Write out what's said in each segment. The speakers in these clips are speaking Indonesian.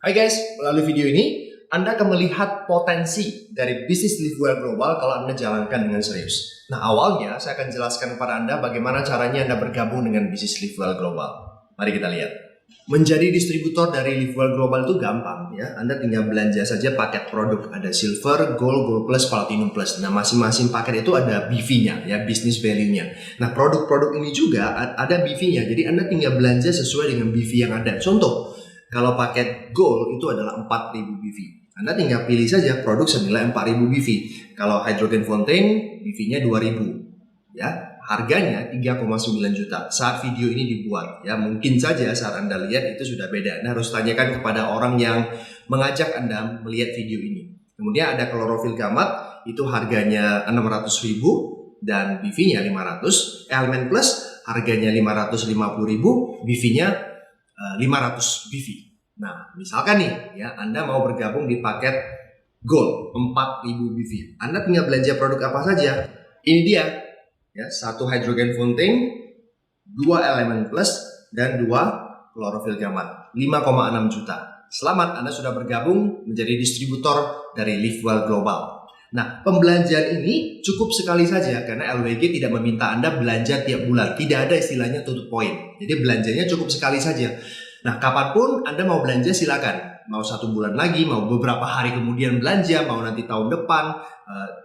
Hai guys, melalui video ini Anda akan melihat potensi dari bisnis Livewell Global kalau Anda jalankan dengan serius. Nah, awalnya saya akan jelaskan kepada Anda bagaimana caranya Anda bergabung dengan bisnis Livewell Global. Mari kita lihat. Menjadi distributor dari Livewell Global itu gampang ya. Anda tinggal belanja saja paket produk. Ada Silver, Gold, Gold Plus, Platinum Plus. Nah, masing-masing paket itu ada BV-nya ya, business value-nya. Nah, produk-produk ini juga ada BV-nya. Jadi Anda tinggal belanja sesuai dengan BV yang ada. Contoh, kalau paket Gold itu adalah 4.000 BV. Anda tinggal pilih saja produk senilai 4.000 BV. Kalau Hydrogen Fountain, BV-nya 2.000. Ya, harganya 3,9 juta saat video ini dibuat. Ya, mungkin saja saat Anda lihat itu sudah beda. Anda harus tanyakan kepada orang yang mengajak Anda melihat video ini. Kemudian ada Chlorophyll Gamat, itu harganya 600.000 dan BV-nya 500. Element Plus harganya 550.000, BV-nya 500 BV. Nah, misalkan nih ya, Anda mau bergabung di paket Gold 4.000 BV. Anda tinggal belanja produk apa saja. Ini dia ya, 1 Hydrogen Fountain, 2 Element Plus dan 2 Chlorophyll Gamat. 5,6 juta. Selamat, Anda sudah bergabung menjadi distributor dari Livewell Global. Nah, pembelanjaan ini cukup sekali saja karena LWG tidak meminta Anda belanja tiap bulan. Tidak ada istilahnya tutup poin. Jadi belanjanya cukup sekali saja. Nah, kapanpun Anda mau belanja silakan. Mau 1 bulan lagi, mau beberapa hari kemudian belanja, mau nanti tahun depan,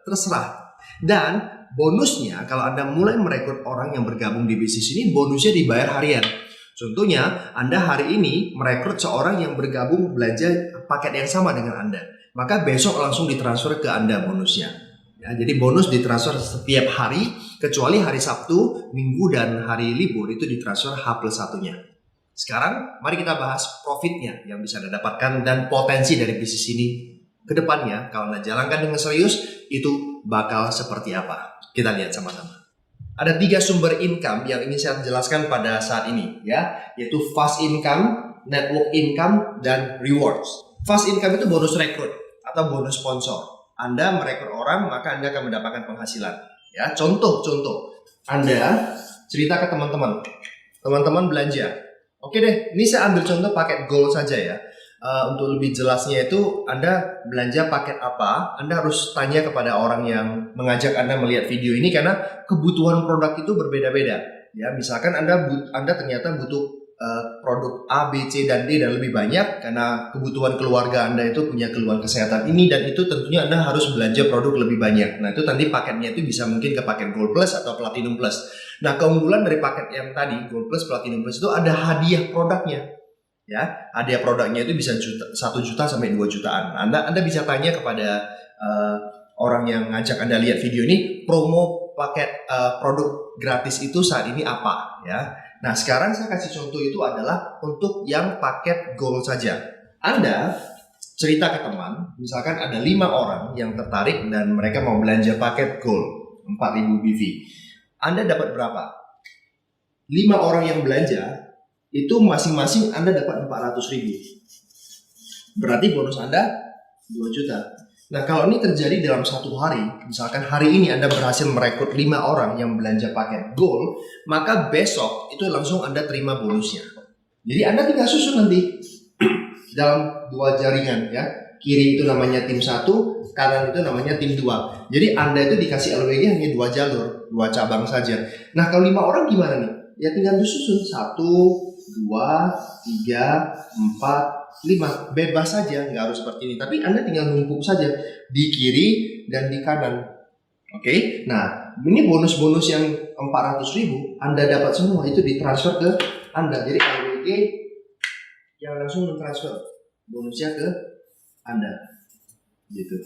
terserah. Dan bonusnya kalau Anda mulai merekrut orang yang bergabung di bisnis ini, bonusnya dibayar harian. Contohnya, Anda hari ini merekrut seorang yang bergabung belanja paket yang sama dengan Anda. Maka besok langsung ditransfer ke Anda bonusnya. Ya, jadi bonus ditransfer setiap hari, kecuali hari Sabtu, Minggu, dan hari libur itu ditransfer H+1-nya. Sekarang mari kita bahas profitnya yang bisa Anda dapatkan dan potensi dari bisnis ini ke depannya. Kalau Anda jalankan dengan serius, itu bakal seperti apa? Kita lihat sama-sama. Ada 3 sumber income yang ingin saya jelaskan pada saat ini ya, yaitu fast income, network income, dan rewards. Fast income itu bonus rekrut atau bonus sponsor. Anda merekrut orang, maka Anda akan mendapatkan penghasilan. Ya, contoh. Anda cerita ke teman-teman. Teman-teman belanja. Oke deh, ini saya ambil contoh paket Gold saja ya. Untuk lebih jelasnya itu, Anda belanja paket apa, Anda harus tanya kepada orang yang mengajak Anda melihat video ini karena kebutuhan produk itu berbeda-beda. Ya, misalkan Anda ternyata butuh produk A, B, C, dan D dan lebih banyak karena kebutuhan keluarga Anda itu punya keluhan kesehatan ini dan itu, tentunya Anda harus belanja produk lebih banyak. Nah, itu nanti paketnya itu bisa mungkin ke paket Gold Plus atau Platinum Plus. Nah, keunggulan dari paket yang tadi Gold Plus, Platinum Plus itu ada hadiah produknya. Ya, hadiah produknya itu bisa 1 juta sampai 2 jutaan. Anda bisa tanya kepada orang yang ngajak Anda lihat video ini, promo paket produk gratis itu saat ini apa ya. Nah, sekarang saya kasih contoh itu adalah untuk yang paket Gold saja. Anda cerita ke teman, misalkan ada 5 orang yang tertarik dan mereka mau belanja paket Gold 4.000 BV. Anda dapat berapa? 5 orang yang belanja, itu masing-masing Anda dapat 400.000. Berarti bonus Anda 2 juta. Nah, kalau ini terjadi dalam 1 hari, misalkan hari ini Anda berhasil merekrut 5 orang yang belanja paket Gold, maka besok itu langsung Anda terima bonusnya. Jadi Anda tinggal susun nanti dalam 2 jaringan ya. Kiri itu namanya tim 1, kanan itu namanya tim 2. Jadi Anda itu dikasih LWG hanya 2 jalur, 2 cabang saja. Nah, kalau 5 orang gimana nih? Ya tinggal disusun 1, 2, 3, 4, 5. Bebas saja, nggak harus seperti ini. Tapi Anda tinggal numpuk saja di kiri dan di kanan. Oke? Nah, ini bonus-bonus yang 400.000 Anda dapat semua itu ditransfer ke Anda. Jadi LWG yang langsung mentransfer bonusnya ke Anda. Gitu.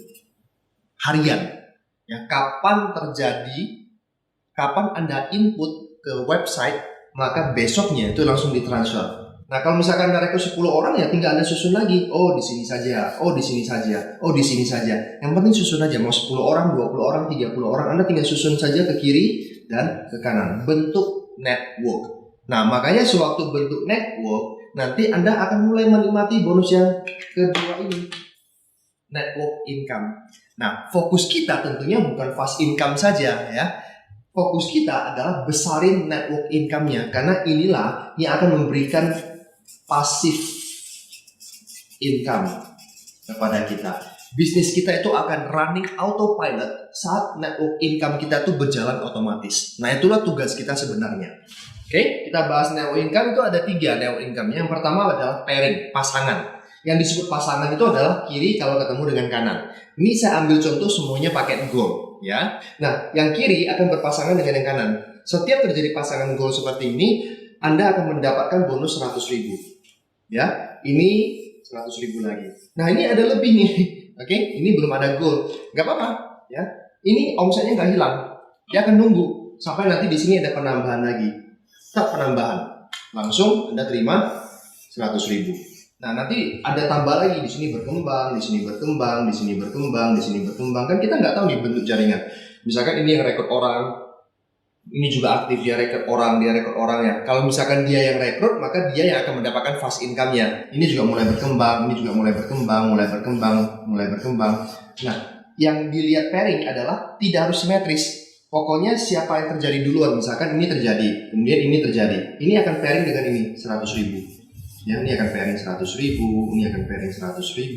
Harian. Ya, kapan Anda input ke website, maka besoknya itu langsung ditransfer. Nah, kalau misalkan Anda rekrut 10 orang ya tinggal Anda susun lagi. Oh, di sini saja. Oh, di sini saja. Oh, di sini saja. Yang penting susun aja. Mau 10 orang, 20 orang, 30 orang, Anda tinggal susun saja ke kiri dan ke kanan. Bentuk network. Nah, makanya sewaktu bentuk network, nanti Anda akan mulai menikmati bonus yang kedua ini. Network income. Nah, fokus kita tentunya bukan fast income saja ya. Fokus kita adalah besarin network income-nya karena inilah yang akan memberikan pasif income kepada kita. Bisnis kita itu akan running autopilot saat network income kita tuh berjalan otomatis. Nah, itulah tugas kita sebenarnya. Oke, kita bahas network income itu ada 3 network income. Yang pertama adalah pairing, pasangan. Yang disebut pasangan itu adalah kiri kalau ketemu dengan kanan. Ini saya ambil contoh semuanya pakai goal, ya. Nah, yang kiri akan berpasangan dengan yang kanan. Setiap terjadi pasangan goal seperti ini, Anda akan mendapatkan bonus 100.000. Ya, ini 100.000 lagi. Nah, ini ada lebih nih. Oke, ini belum ada goal. Nggak apa-apa, ya. Ini omsetnya nggak hilang. Dia akan nunggu sampai nanti di sini ada penambahan lagi. Tak penambahan. Langsung Anda terima 100.000. Nah, nanti ada tambah lagi di sini berkembang, di sini berkembang, di sini berkembang, di sini berkembang. Kan kita nggak tahu nih bentuk jaringan. Misalkan ini yang rekrut orang, ini juga aktif, dia rekrut orang ya. Kalau misalkan dia yang rekrut, maka dia yang akan mendapatkan fast income-nya. Ini juga mulai berkembang, ini juga mulai berkembang. Nah, yang dilihat pairing adalah tidak harus simetris. Pokoknya siapa yang terjadi duluan, misalkan ini terjadi, kemudian ini terjadi. Ini akan pairing dengan ini 100.000. Ya, ini akan pairing 100.000, ini akan pairing 100.000,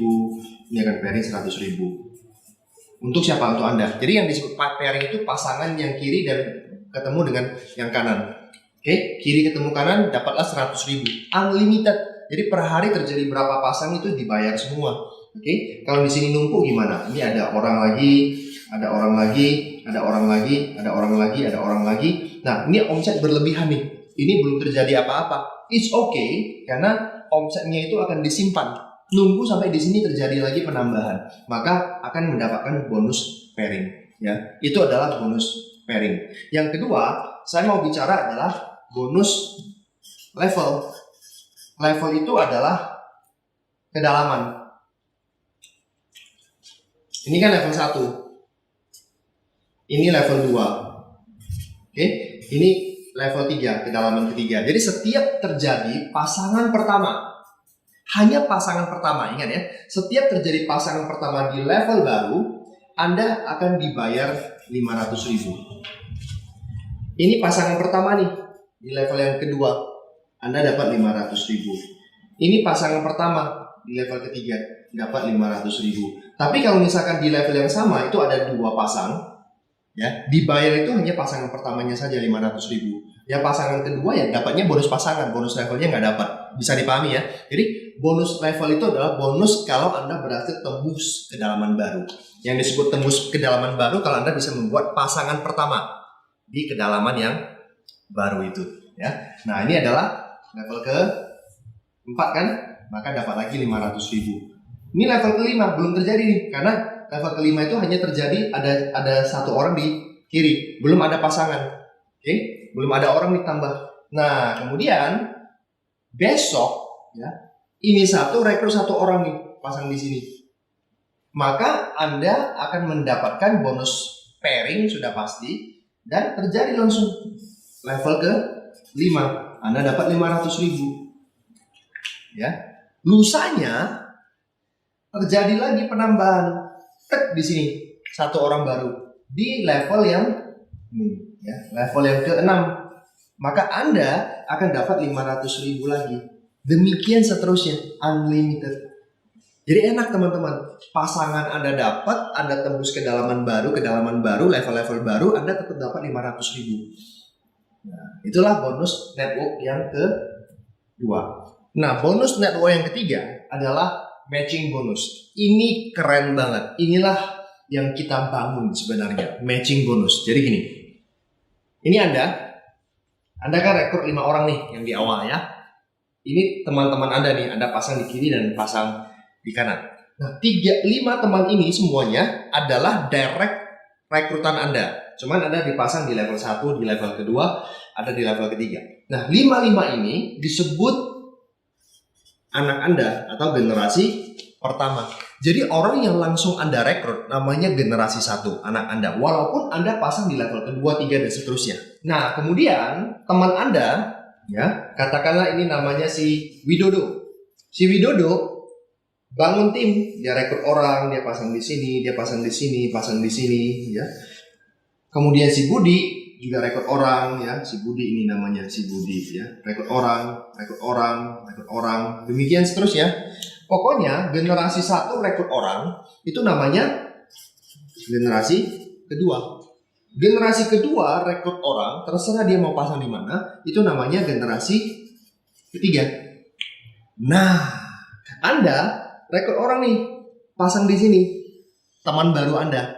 ini akan pairing 100.000. Untuk siapa? Untuk Anda. Jadi yang disebut pairing itu pasangan yang kiri dan ketemu dengan yang kanan. Oke, kiri ketemu kanan dapatlah 100.000. Unlimited. Jadi per hari terjadi berapa pasang itu dibayar semua. Oke, kalau di sini numpuk gimana? Ini ada orang lagi, ada orang lagi, ada orang lagi, ada orang lagi, ada orang lagi. Nah, ini omset berlebihan nih. Ini belum terjadi apa-apa. It's okay karena omsetnya itu akan disimpan. Nunggu sampai di sini terjadi lagi penambahan, maka akan mendapatkan bonus pairing. Ya, itu adalah bonus pairing. Yang kedua, saya mau bicara adalah bonus level. Level itu adalah kedalaman. Ini kan level 1. Ini level 2. Oke, ini level 3, kedalaman ketiga. Jadi setiap terjadi pasangan pertama, hanya pasangan pertama, ingat ya, setiap terjadi pasangan pertama di level baru, Anda akan dibayar 500.000. Ini pasangan pertama nih, di level yang kedua, Anda dapat 500.000. Ini pasangan pertama, di level ketiga, dapat 500.000. Tapi kalau misalkan di level yang sama, itu ada 2 pasang, ya, dibayar itu hanya pasangan pertamanya saja 500.000. Ya, pasangan kedua ya dapatnya bonus pasangan, bonus levelnya nggak dapat. Bisa dipahami ya. Jadi bonus level itu adalah bonus kalau Anda berhasil tembus kedalaman baru. Yang disebut tembus kedalaman baru kalau Anda bisa membuat pasangan pertama di kedalaman yang baru itu. Ya. Nah, ini adalah level ke-4 kan, maka dapat lagi 500.000. Ini level ke-5 belum terjadi nih, karena level ke-5 itu hanya terjadi ada 1 orang di kiri, belum ada pasangan. Oke? Belum ada orang ditambah. Nah, kemudian besok ya, ini 1 rekrut 1 orang nih, pasang di sini. Maka Anda akan mendapatkan bonus pairing sudah pasti dan terjadi langsung level ke-5. Anda dapat 500.000. Ya. Lusanya terjadi lagi penambahan. Tek di sini 1 orang baru di level yang ya, level yang ke-6, maka Anda akan dapat 500.000 lagi. Demikian seterusnya, unlimited. Jadi enak teman-teman. Pasangan Anda dapat, Anda tembus kedalaman baru, level-level baru, Anda tetap dapat 500.000. Nah, itulah bonus network yang kedua. Nah, bonus network yang ketiga adalah matching bonus. Ini keren banget. Inilah yang kita bangun sebenarnya, matching bonus. Jadi gini. Ini Anda kan rekrut 5 orang nih yang di awal ya. Ini teman-teman Anda nih, Anda pasang di kiri dan pasang di kanan. Nah, 5 teman ini semuanya adalah direct rekrutan Anda. Cuman Anda dipasang di level 1, di level kedua, ada di level ketiga. Nah, 5 ini disebut anak Anda atau generasi pertama. Jadi orang yang langsung Anda rekrut namanya generasi 1, anak Anda. Walaupun Anda pasang di level kedua, 3 dan seterusnya. Nah, kemudian teman Anda, ya, katakanlah ini namanya si Widodo. Si Widodo bangun tim, dia rekrut orang, dia pasang di sini, dia pasang di sini, pasang di sini, ya. Kemudian si Budi juga rekrut orang, ya. Si Budi ini namanya si Budi, ya. Rekrut orang, rekrut orang, rekrut orang. Demikian seterusnya. Pokoknya generasi 1 rekrut orang itu namanya generasi kedua. Generasi kedua rekrut orang, terserah dia mau pasang di mana, itu namanya generasi ketiga. Nah, Anda rekrut orang nih, pasang di sini, teman baru Anda.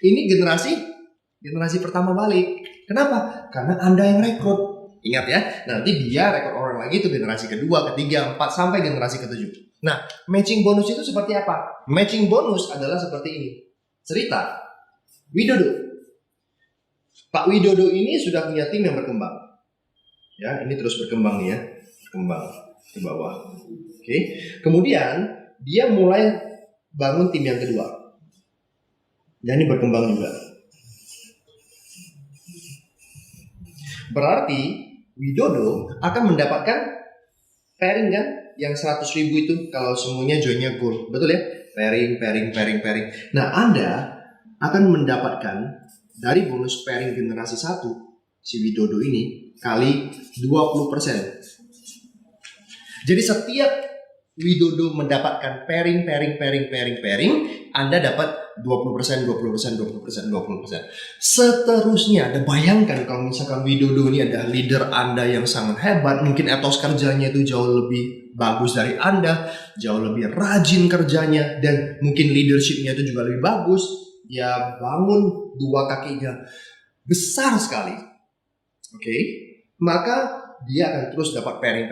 Ini generasi pertama balik. Kenapa? Karena Anda yang rekrut. Ingat ya, nanti dia rekrut orang lagi itu generasi kedua, ketiga, empat, sampai generasi ketujuh. Nah, matching bonus itu seperti apa? Matching bonus adalah seperti ini. Cerita Widodo. Pak Widodo ini sudah punya tim yang berkembang. Ya, ini terus berkembang nih ya. Berkembang ke bawah. Oke. Kemudian dia mulai bangun tim yang kedua. Dan ini berkembang juga. Berarti Widodo akan mendapatkan pairing kan? Yang 100.000 itu kalau semuanya joinnya gold. Betul ya? Pairing. Nah, Anda akan mendapatkan dari bonus pairing generasi 1 si Widodo ini kali 20%. Jadi setiap Widodo mendapatkan pairing, Anda dapat 20%. Seterusnya, Anda bayangkan kalau misalkan Widodo ini adalah leader Anda yang sangat hebat, mungkin etos kerjanya itu jauh lebih bagus dari Anda, jauh lebih rajin kerjanya, dan mungkin leadershipnya itu juga lebih bagus. Dia bangun dua kakinya besar sekali. Oke. Maka dia akan terus dapat pairing,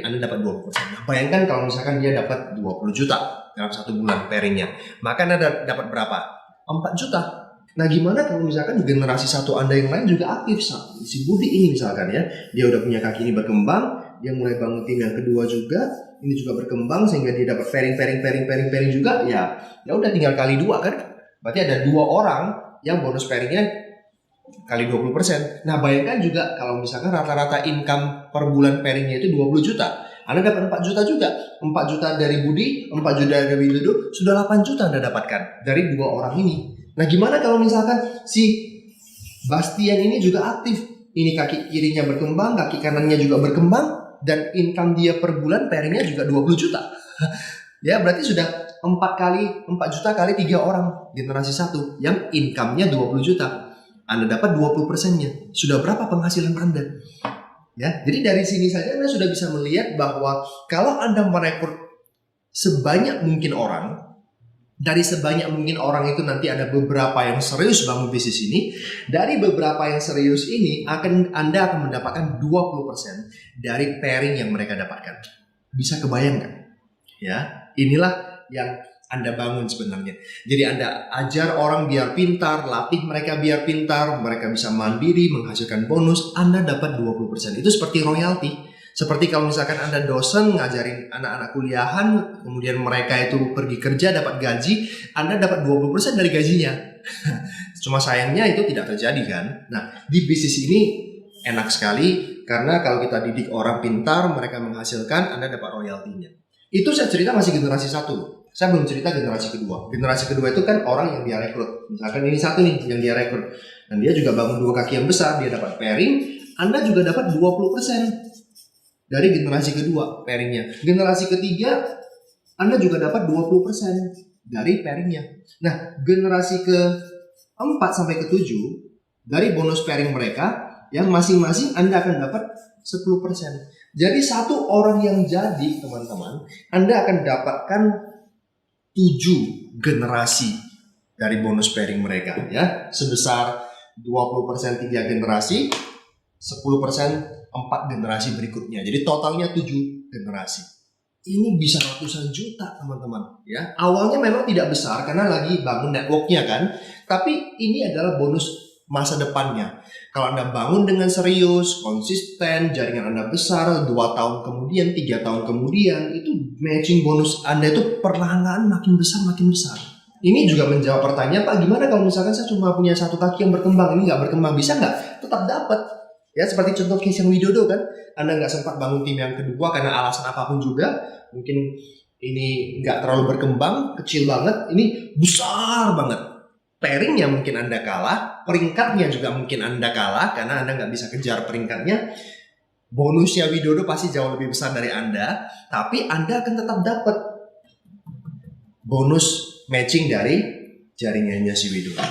Anda dapat 20%. Nah, bayangkan kalau misalkan dia dapat 20 juta dalam 1 bulan pairingnya. Maka Anda dapat berapa? 4 juta. Nah, gimana kalau misalkan generasi 1 Anda yang lain juga aktif? Si Budi ini misalkan ya, dia udah punya kaki ini berkembang, dia mulai bangun tim yang kedua juga, ini juga berkembang sehingga dia dapat pairing juga, ya udah tinggal kali 2 kan? Berarti ada 2 orang yang bonus pairingnya kali 20%. Nah, bayangkan juga kalau misalkan rata-rata income per bulan pairingnya itu 20 juta. Anda dapat 4 juta juga. 4 juta dari Budi, 4 juta dari Widodo, sudah 8 juta Anda dapatkan dari 2 orang ini. Nah, gimana kalau misalkan si Bastian ini juga aktif? Ini kaki kirinya berkembang, kaki kanannya juga berkembang, dan income dia per bulan pairingnya juga 20 juta. Ya, berarti sudah 4 juta kali 3 orang generasi 1 yang income-nya 20 juta. Anda dapat 20%-nya. Sudah berapa penghasilan Anda? Ya, jadi dari sini saja Anda sudah bisa melihat bahwa kalau Anda merekrut sebanyak mungkin orang, dari sebanyak mungkin orang itu nanti ada beberapa yang serius bangun bisnis ini. Dari beberapa yang serius ini Anda akan mendapatkan 20% dari pairing yang mereka dapatkan. Bisa kebayangkan? Ya, inilah yang Anda bangun sebenarnya. Jadi Anda ajar orang biar pintar, latih mereka biar pintar, mereka bisa mandiri, menghasilkan bonus, Anda dapat 20%. Itu seperti royalti. Seperti kalau misalkan Anda dosen ngajarin anak-anak kuliahan, kemudian mereka itu pergi kerja dapat gaji, Anda dapat 20% dari gajinya. Cuma sayangnya itu tidak terjadi kan. Nah, di bisnis ini enak sekali karena kalau kita didik orang pintar, mereka menghasilkan, Anda dapat royaltinya. Itu saya cerita masih generasi 1. Saya belum cerita generasi kedua. Generasi kedua itu kan orang yang dia rekrut. Misalkan ini 1 nih yang dia rekrut. Dan dia juga bangun 2 kaki yang besar, dia dapat pairing. Anda juga dapat 20% dari generasi kedua pairingnya. Generasi ketiga, Anda juga dapat 20% dari pairingnya. Nah, generasi ke-4 sampai ke-7 dari bonus pairing mereka, yang masing-masing Anda akan dapat 10%. Jadi 1 orang yang jadi, teman-teman, Anda akan dapatkan 7 generasi dari bonus pairing mereka ya, sebesar 20% 3 generasi, 10% 4 generasi berikutnya. Jadi totalnya 7 generasi. Ini bisa ratusan juta, teman-teman ya. Awalnya memang tidak besar karena lagi bangun networknya kan, tapi ini adalah bonus masa depannya. Kalau Anda bangun dengan serius, konsisten, jaringan Anda besar, 2 tahun kemudian, 3 tahun kemudian, itu matching bonus Anda itu perlahan-lahan makin besar. Ini juga menjawab pertanyaan, Pak, gimana kalau misalkan saya cuma punya 1 kaki yang berkembang, ini nggak berkembang, bisa nggak? Tetap dapat. Ya, seperti contoh case yang Widodo kan, Anda nggak sempat bangun tim yang kedua karena alasan apapun juga, mungkin ini nggak terlalu berkembang, kecil banget, ini besar banget. Pairingnya mungkin Anda kalah, peringkatnya juga mungkin Anda kalah karena Anda nggak bisa kejar peringkatnya. bonusnya Widodo pasti jauh lebih besar dari Anda, tapi Anda akan tetap dapat bonus matching dari jaringannya si Widodo.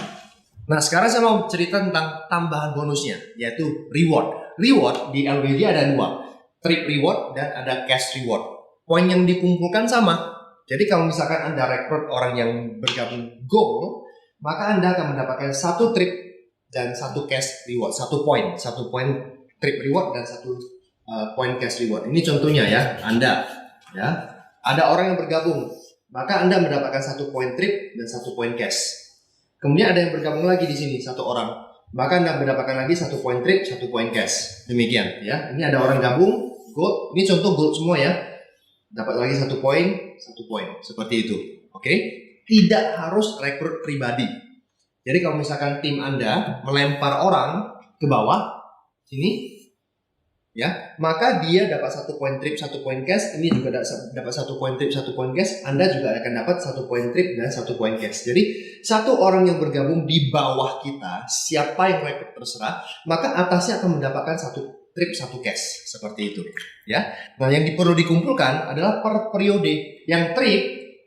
Nah, sekarang saya mau cerita tentang tambahan bonusnya, yaitu reward. Reward di LWG ada dua, trip reward dan ada cash reward. Poin yang dikumpulkan sama. Jadi kalau misalkan Anda rekrut orang yang bergabung gold, maka Anda akan mendapatkan satu trip dan satu cash reward, satu poin trip reward dan satu poin cash reward. Ini contohnya ya, Anda ya ada orang yang bergabung, maka Anda mendapatkan satu poin trip dan satu poin cash. Kemudian ada yang bergabung lagi di sini satu orang, maka Anda mendapatkan lagi satu poin trip, satu poin cash. Demikian ya. Ini ada orang gabung gold, ini contoh gold semua ya. Dapat lagi satu poin seperti itu. Oke? Tidak harus rekrut pribadi. Jadi kalau misalkan tim Anda melempar orang ke bawah sini, ya, maka dia dapat satu poin trip, satu poin cash. Ini juga dapat satu poin trip, satu poin cash. Anda juga akan dapat satu poin trip dan satu poin cash. Jadi satu orang yang bergabung di bawah kita, siapa yang rekrut terserah, maka atasnya akan mendapatkan satu trip, satu cash, seperti itu. Ya. Nah, yang perlu dikumpulkan adalah per periode. Yang trip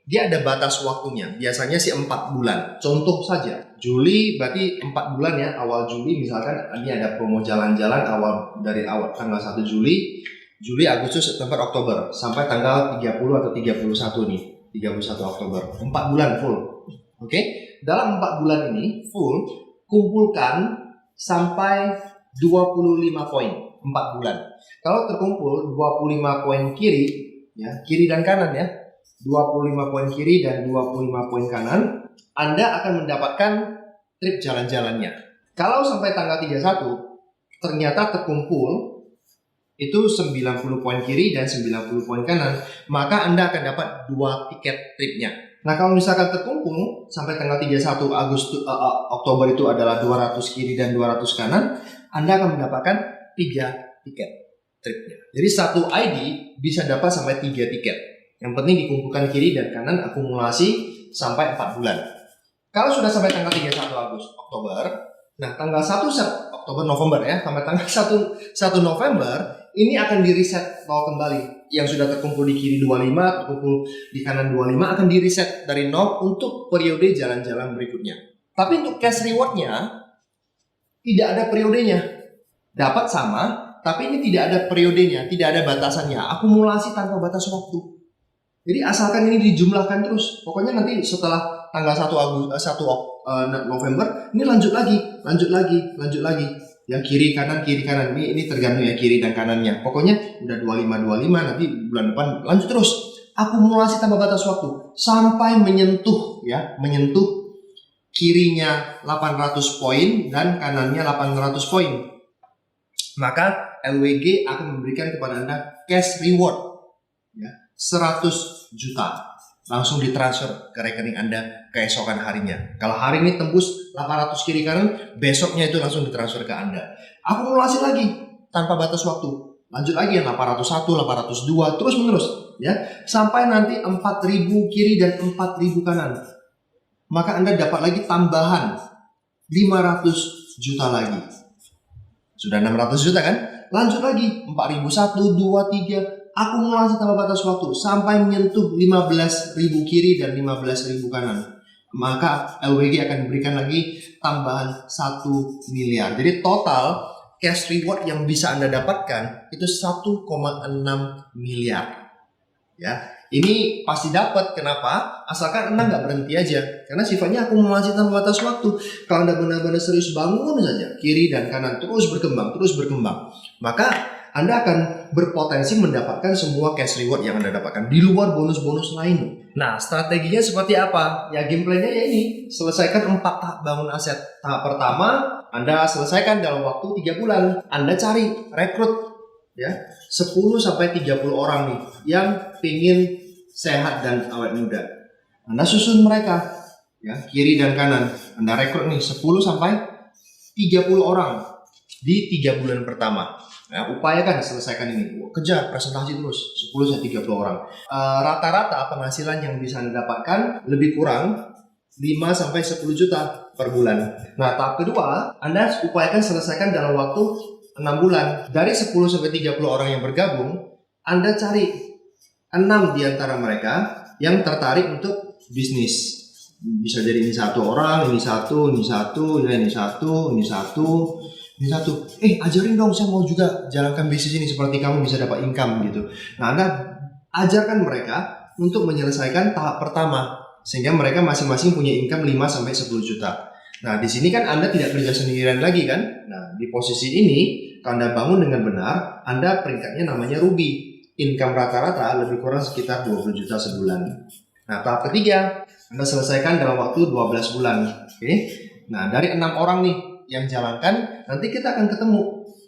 dia ada batas waktunya, biasanya sih 4 bulan. Contoh saja, Juli berarti 4 bulan ya, awal Juli misalkan ini ada promo jalan-jalan dari awal tanggal 1 Juli, Agustus, September, Oktober sampai tanggal 30 atau 31 nih, 31 Oktober. 4 bulan full. Oke? Dalam 4 bulan ini full kumpulkan sampai 25 poin 4 bulan. Kalau terkumpul 25 poin kiri ya, kiri dan kanan ya. 25 poin kiri dan 25 poin kanan, Anda akan mendapatkan trip jalan-jalannya. Kalau sampai tanggal 31 ternyata terkumpul itu 90 poin kiri dan 90 poin kanan, maka Anda akan dapat 2 tiket tripnya. Nah, kalau misalkan terkumpul sampai tanggal 31 Oktober itu adalah 200 kiri dan 200 kanan, Anda akan mendapatkan 3 tiket tripnya. Jadi satu ID bisa dapat sampai 3 tiket. Yang penting dikumpulkan kiri dan kanan, akumulasi sampai 4 bulan. Kalau sudah sampai tanggal 31 Oktober, nah tanggal 1 November ya, sampai tanggal 1 November, ini akan di-reset kembali. Yang sudah terkumpul di kiri 25, terkumpul di kanan 25, akan di-reset dari 0 untuk periode jalan-jalan berikutnya. Tapi untuk cash reward-nya, tidak ada periodenya. Dapat sama, tapi ini tidak ada periodenya, tidak ada batasannya. Akumulasi tanpa batas waktu. Jadi asalkan ini dijumlahkan terus. Pokoknya nanti setelah tanggal 1 November ini lanjut lagi. Ya kiri kanan. Ini tergantung ya kiri dan kanannya. Pokoknya udah 25 nanti bulan depan lanjut terus. Akumulasi tanpa batas waktu sampai menyentuh kirinya 800 poin dan kanannya 800 poin. Maka LWG akan memberikan kepada Anda cash reward ya. 100 juta langsung ditransfer ke rekening Anda keesokan harinya. Kalau hari ini tembus 800 kiri kanan, besoknya itu langsung ditransfer ke Anda. Akumulasi lagi tanpa batas waktu. Lanjut lagi yang 801, 802 terus menerus ya, sampai nanti 4000 kiri dan 4000 kanan. Maka Anda dapat lagi tambahan 500 juta lagi. Sudah 600 juta kan? Lanjut lagi 4001, 2, 3 akumulasi tanpa batas waktu sampai menyentuh 15.000 kiri dan 15.000 kanan. Maka LWG akan memberikan lagi tambahan 1 miliar. Jadi total cash reward yang bisa Anda dapatkan itu 1,6 miliar. Ya, ini pasti dapat. Kenapa? Asalkan Anda nggak berhenti aja. Karena sifatnya akumulasi tanpa batas waktu. Kalau Anda benar-benar serius bangun saja kiri dan kanan terus berkembang, maka Anda akan berpotensi mendapatkan semua cash reward yang Anda dapatkan di luar bonus-bonus lain. Nah, strateginya seperti apa? Ya, gameplaynya ya ini. Selesaikan 4 tahap bangun aset. Tahap pertama, Anda selesaikan dalam waktu 3 bulan. Anda cari, rekrut ya 10-30 orang nih yang ingin sehat dan awet muda. Anda susun mereka ya, kiri dan kanan. Anda rekrut nih 10-30 orang di 3 bulan pertama. Nah, upayakan selesaikan ini. Kejar presentasi terus 10-30 orang. Rata-rata penghasilan yang bisa Anda dapatkan lebih kurang 5-10 juta per bulan. Nah, tahap kedua, Anda upayakan selesaikan dalam waktu 6 bulan. Dari 10 sampai 30 orang yang bergabung, Anda cari 6 di antara mereka yang tertarik untuk bisnis. Bisa jadi ini satu orang, ini satu, ini satu, ya ini satu, ini satu, ini satu. Ajarin dong, saya mau juga jalankan bisnis ini seperti kamu bisa dapat income gitu. Nah, Anda ajarkan mereka untuk menyelesaikan tahap pertama sehingga mereka masing-masing punya income 5 sampai 10 juta. Nah, di sini kan Anda tidak kerja sendirian lagi kan? Nah, di posisi ini kalau Anda bangun dengan benar, Anda peringkatnya namanya Ruby. Income rata-rata lebih kurang sekitar 20 juta sebulan. Nah, tahap ketiga, Anda selesaikan dalam waktu 12 bulan. Oke. Nah, dari 6 orang nih yang jalankan, nanti kita akan ketemu.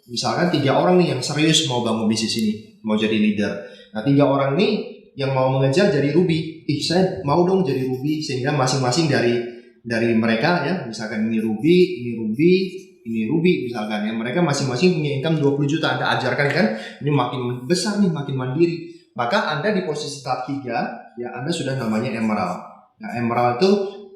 Misalkan 3 orang nih yang serius mau bangun bisnis ini, mau jadi leader. Nah, 3 orang nih yang mau mengejar jadi Ruby. Saya mau dong jadi Ruby, sehingga masing-masing dari mereka ya, misalkan ini Ruby, ini Ruby misalkan ya, mereka masing-masing punya income 20 juta. Anda ajarkan kan, ini makin besar nih, makin mandiri. Maka Anda di posisi tahap 3 ya, Anda sudah namanya Emerald. Nah, Emerald itu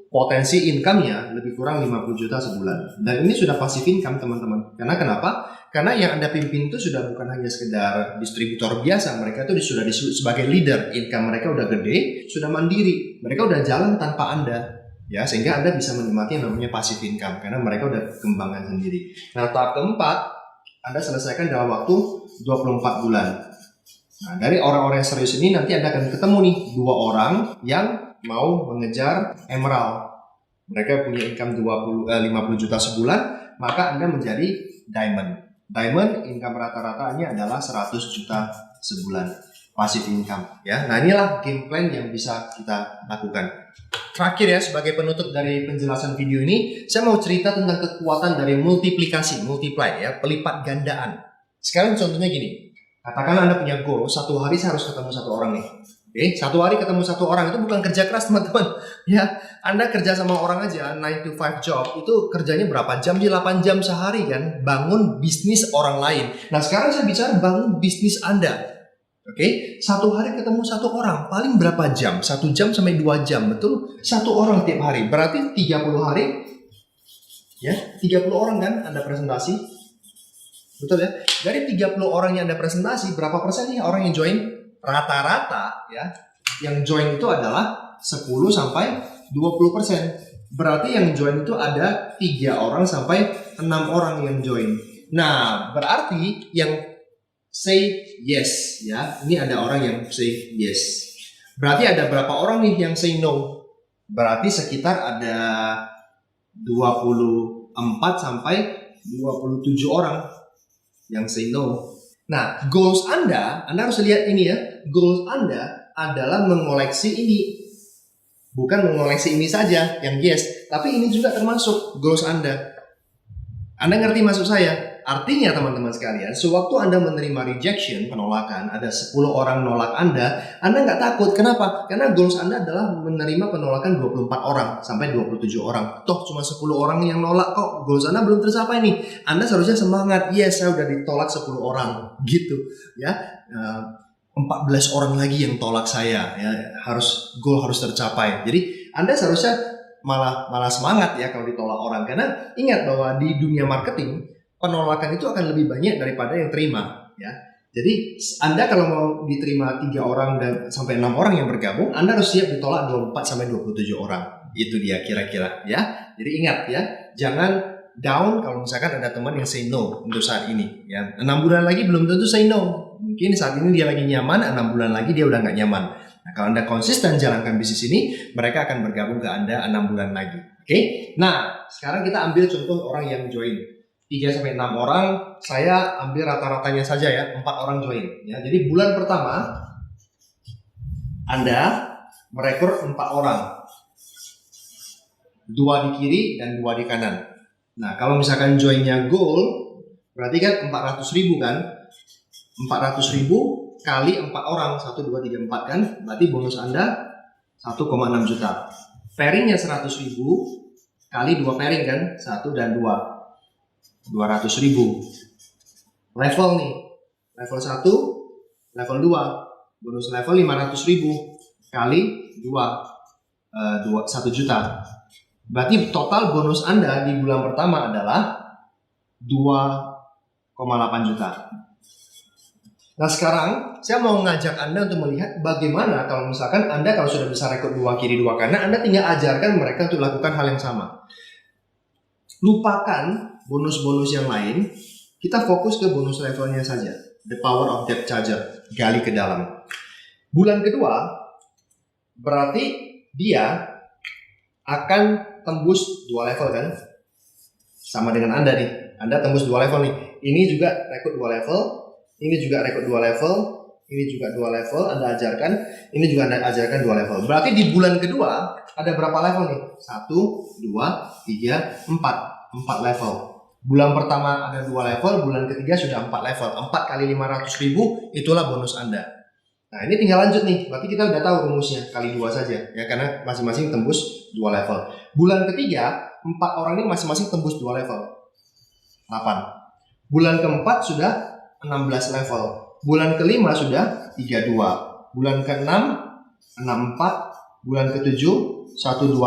potensi income-nya lebih kurang 50 juta sebulan. Dan ini sudah passive income teman-teman. Karena kenapa? Karena yang Anda pimpin itu sudah bukan hanya sekedar distributor biasa, mereka itu sudah disebut sebagai leader. Income mereka udah gede, sudah mandiri. Mereka udah jalan tanpa Anda. Ya, sehingga Anda bisa menikmati yang namanya passive income karena mereka udah kembangkan sendiri. Nah, tahap keempat Anda selesaikan dalam waktu 24 bulan. Nah, dari orang-orang yang serius ini nanti Anda akan ketemu nih 2 orang yang mau mengejar Emerald. Mereka punya income 50 juta sebulan, maka Anda menjadi Diamond. Diamond income rata-ratanya adalah 100 juta sebulan passive income ya. Nah, inilah game plan yang bisa kita lakukan. Terakhir ya, sebagai penutup dari penjelasan video ini, saya mau cerita tentang kekuatan dari multiplikasi, multiply ya, pelipat gandaan. Sekarang contohnya gini, katakan Anda punya goal, 1 hari saya harus ketemu 1 orang nih. Oke, 1 hari ketemu 1 orang itu bukan kerja keras teman-teman. Ya, Anda kerja sama orang aja, 9 to 5 job, itu kerjanya berapa jam? 8 jam sehari kan, bangun bisnis orang lain. Nah, sekarang saya bicara bangun bisnis Anda. Oke, 1 hari ketemu 1 orang, paling berapa jam? 1 jam sampai 2 jam, betul? 1 orang tiap hari, berarti 30 hari, ya, 30 orang kan Anda presentasi, betul ya? Dari 30 orang yang Anda presentasi, berapa persen nih orang yang join? Rata-rata, ya, yang join itu adalah 10 sampai 20%. Berarti yang join itu ada 3 orang sampai 6 orang yang join. Nah, berarti yang say yes ya. Ini ada orang yang say yes. Berarti ada berapa orang nih yang say no? Berarti sekitar ada 24 sampai 27 orang yang say no. Nah, goals Anda harus lihat ini ya. Goals Anda adalah mengoleksi ini. Bukan mengoleksi ini saja yang yes, tapi ini juga termasuk goals Anda. Anda ngerti maksud saya? Artinya teman-teman sekalian, sewaktu Anda menerima rejection, penolakan, ada 10 orang nolak Anda nggak takut. Kenapa? Karena goals Anda adalah menerima penolakan 24 orang sampai 27 orang. Toh cuma 10 orang yang nolak kok, goals Anda belum tercapai nih. Anda seharusnya semangat, yes saya udah ditolak 10 orang, gitu ya. 14 orang lagi yang tolak saya, ya goal harus tercapai. Jadi Anda seharusnya malah semangat ya kalau ditolak orang, karena ingat bahwa di dunia marketing penolakan itu akan lebih banyak daripada yang terima ya. Jadi Anda kalau mau diterima 3 orang dan sampai 6 orang yang bergabung, Anda harus siap ditolak 24 sampai 27 orang. Itu dia kira-kira ya. Jadi ingat ya, jangan down kalau misalkan ada teman yang say no untuk saat ini ya. 6 bulan lagi belum tentu say no. Mungkin saat ini dia lagi nyaman, 6 bulan lagi dia udah nggak nyaman. Nah, kalau Anda konsisten jalankan bisnis ini, mereka akan bergabung ke Anda 6 bulan lagi. Oke? Nah, sekarang kita ambil contoh orang yang join. 3 sampai 6 orang, saya ambil rata-ratanya saja ya, 4 orang join. Ya, jadi bulan pertama Anda merekrut 4 orang. 2 di kiri dan 2 di kanan. Nah, kalau misalkan joinnya goal, berarti kan 400.000 kan? 400.000 kali 4 orang, 1, 2, 3, 4 kan? Berarti bonus Anda 1,6 juta. Pairingnya 100.000 kali 2 pairing kan? 1 dan 2. 200.000. Level nih, level 1, level 2, bonus level 500.000 kali 1 juta. Berarti total bonus Anda di bulan pertama adalah 2,6 juta. Nah sekarang saya mau ngajak Anda untuk melihat bagaimana kalau misalkan Anda kalau sudah bisa rekod 2 kiri 2 kanan, Anda tinggal ajarkan mereka untuk lakukan hal yang sama. Lupakan bonus-bonus yang lain, kita fokus ke bonus levelnya saja. The power of depth charger, gali ke dalam. Bulan kedua, berarti dia akan tembus 2 level kan? Sama dengan Anda nih, Anda tembus 2 level nih. Ini juga rekod 2 level. Ini juga rekod 2 level, ini juga 2 level Anda ajarkan, ini juga Anda ajarkan 2 level. Berarti di bulan kedua ada berapa level nih? 1, 2, 3, 4. 4 level. Bulan pertama ada 2 level, bulan ketiga sudah 4 level. 4 kali 500.000 itulah bonus Anda. Nah ini tinggal lanjut nih, berarti kita udah tahu rumusnya, kali 2 saja ya, karena masing-masing tembus 2 level. Bulan ketiga, 4 orang ini masing-masing tembus 2 level, 8. Bulan keempat sudah 16 level. Bulan kelima sudah 32. Bulan ke-6 64. Bulan ke-7 128.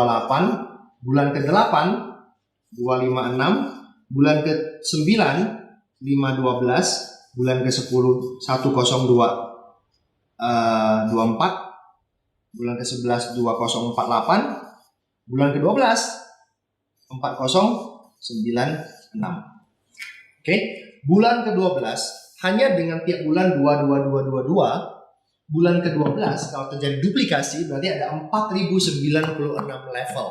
Bulan ke-8 256. Bulan ke-9 512. Bulan ke-10 102 24. Bulan ke-11 2048. Bulan ke-12 4096. Oke, bulan ke-12 hanya dengan tiap bulan 22222, bulan ke-12 kalau terjadi duplikasi berarti ada 4096 level.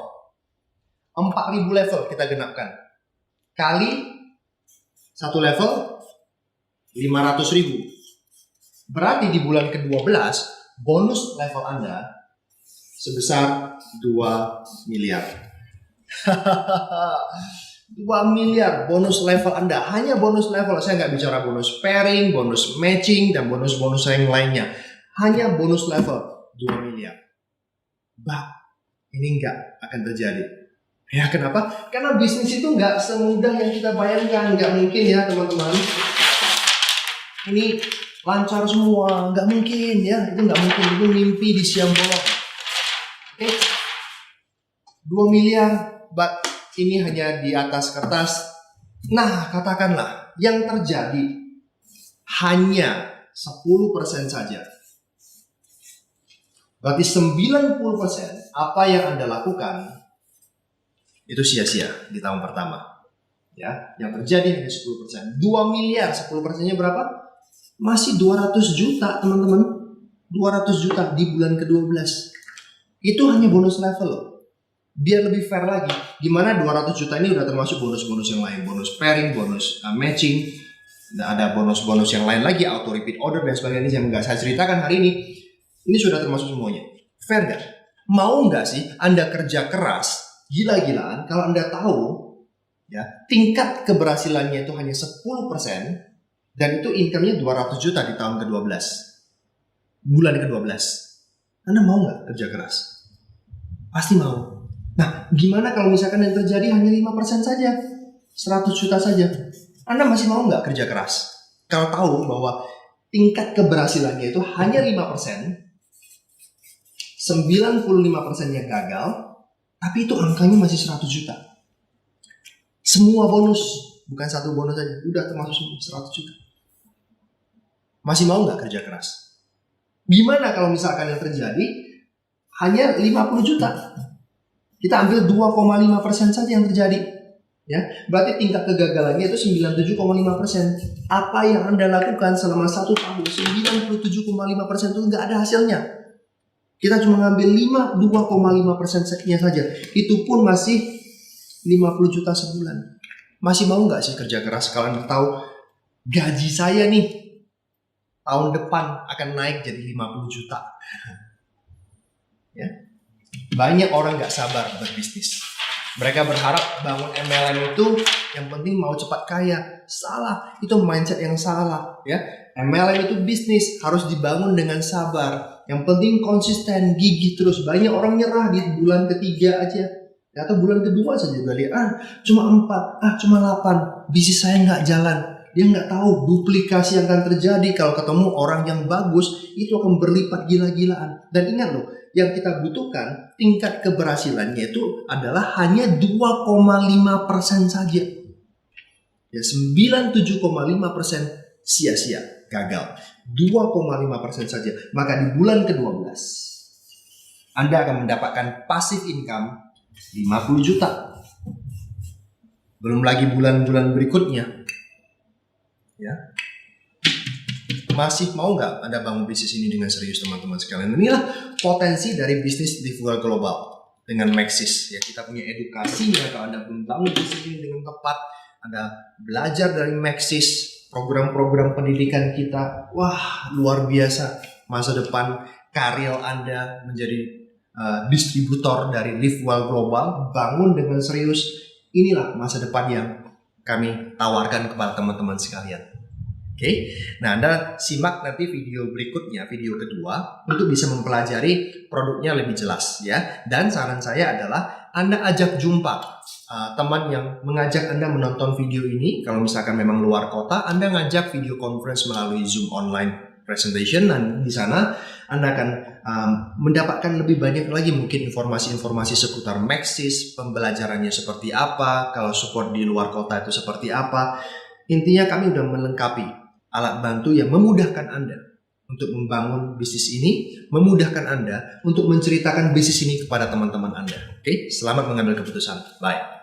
4000 level kita genapkan. Kali 1 level 500.000. Berarti di bulan ke-12 bonus level Anda sebesar 2 miliar. 2 miliar bonus level Anda, hanya bonus level. Saya nggak bicara bonus pairing, bonus matching, dan bonus-bonus yang lainnya. Hanya bonus level 2 miliar. Ini nggak akan terjadi. Ya kenapa? Karena bisnis itu nggak semudah yang kita bayangkan. Nggak mungkin ya teman-teman. Ini lancar semua, nggak mungkin ya. Itu nggak mungkin, itu mimpi di siang bolong. Oke, 2 miliar, ini hanya di atas kertas. Nah, katakanlah yang terjadi hanya 10% saja. Berarti 90% apa yang Anda lakukan itu sia-sia di tahun pertama. Ya, yang terjadi hanya 10%. 2 miliar, 10%-nya berapa? Masih 200 juta, teman-teman. 200 juta di bulan ke-12. Itu hanya bonus level loh. Biar lebih fair lagi, gimana 200 juta ini udah termasuk bonus-bonus yang lain, bonus pairing, bonus matching, ada bonus-bonus yang lain lagi, auto repeat order dan sebagainya yang nggak saya ceritakan hari ini. Ini sudah termasuk semuanya. Fair nggak? Mau nggak sih Anda kerja keras, gila-gilaan, kalau Anda tahu ya tingkat keberhasilannya itu hanya 10% dan itu income-nya 200 juta di tahun ke-12, bulan ke-12. Anda mau nggak kerja keras? Pasti mau. Nah, gimana kalau misalkan yang terjadi hanya 5% saja, 100 juta saja? Anda masih mau nggak kerja keras? Kalau tahu bahwa tingkat keberhasilannya itu hanya 5%, 95%-nya gagal, tapi itu angkanya masih 100 juta. Semua bonus, bukan satu bonus saja, udah termasuk 100 juta. Masih mau nggak kerja keras? Gimana kalau misalkan yang terjadi hanya 50 juta? Kita ambil 2,5% saja yang terjadi. Ya, berarti tingkat kegagalannya itu 97,5%. Apa yang Anda lakukan selama 1 tahun, 97,5% itu nggak ada hasilnya. Kita cuma ngambil 2,5%-nya saja. Itu pun masih 50 juta sebulan. Masih mau nggak sih kerja keras kalau Anda tahu gaji saya nih tahun depan akan naik jadi 50 juta. Ya. Banyak orang nggak sabar berbisnis. Mereka berharap bangun MLM itu yang penting mau cepat kaya. Salah, itu mindset yang salah. Ya, MLM itu bisnis harus dibangun dengan sabar. Yang penting konsisten, gigih terus. Banyak orang nyerah di bulan ketiga aja, atau bulan kedua saja udah lihat cuma 4, cuma 8, bisnis saya nggak jalan. Dia nggak tahu duplikasi yang akan terjadi kalau ketemu orang yang bagus itu akan berlipat gila-gilaan. Dan ingat loh, yang kita butuhkan tingkat keberhasilannya itu adalah hanya 2,5% saja. Ya 97,5% sia-sia, gagal. 2,5% saja. Maka di bulan ke-12 Anda akan mendapatkan passive income 50 juta. Belum lagi bulan-bulan berikutnya. Ya. Masih mau nggak Anda bangun bisnis ini dengan serius, teman-teman sekalian? Inilah potensi dari bisnis Live Well Global dengan Maxis. Ya, kita punya edukasinya. Kalau Anda belum bangun bisnis ini dengan tepat, Anda belajar dari Maxis, program-program pendidikan kita, wah luar biasa. Masa depan karir Anda menjadi distributor dari Live Well Global, bangun dengan serius. Inilah masa depan yang kami tawarkan kepada teman-teman sekalian. Oke, nah Anda simak nanti video berikutnya, video kedua, untuk bisa mempelajari produknya lebih jelas ya. Dan saran saya adalah Anda ajak jumpa teman yang mengajak Anda menonton video ini. Kalau misalkan memang luar kota, Anda ngajak video conference melalui Zoom online presentation, dan di sana Anda akan mendapatkan lebih banyak lagi mungkin informasi-informasi seputar Maxis, pembelajarannya seperti apa, kalau support di luar kota itu seperti apa. Intinya kami sudah melengkapi alat bantu yang memudahkan Anda untuk membangun bisnis ini, memudahkan Anda untuk menceritakan bisnis ini kepada teman-teman Anda. Oke, selamat mengambil keputusan. Bye.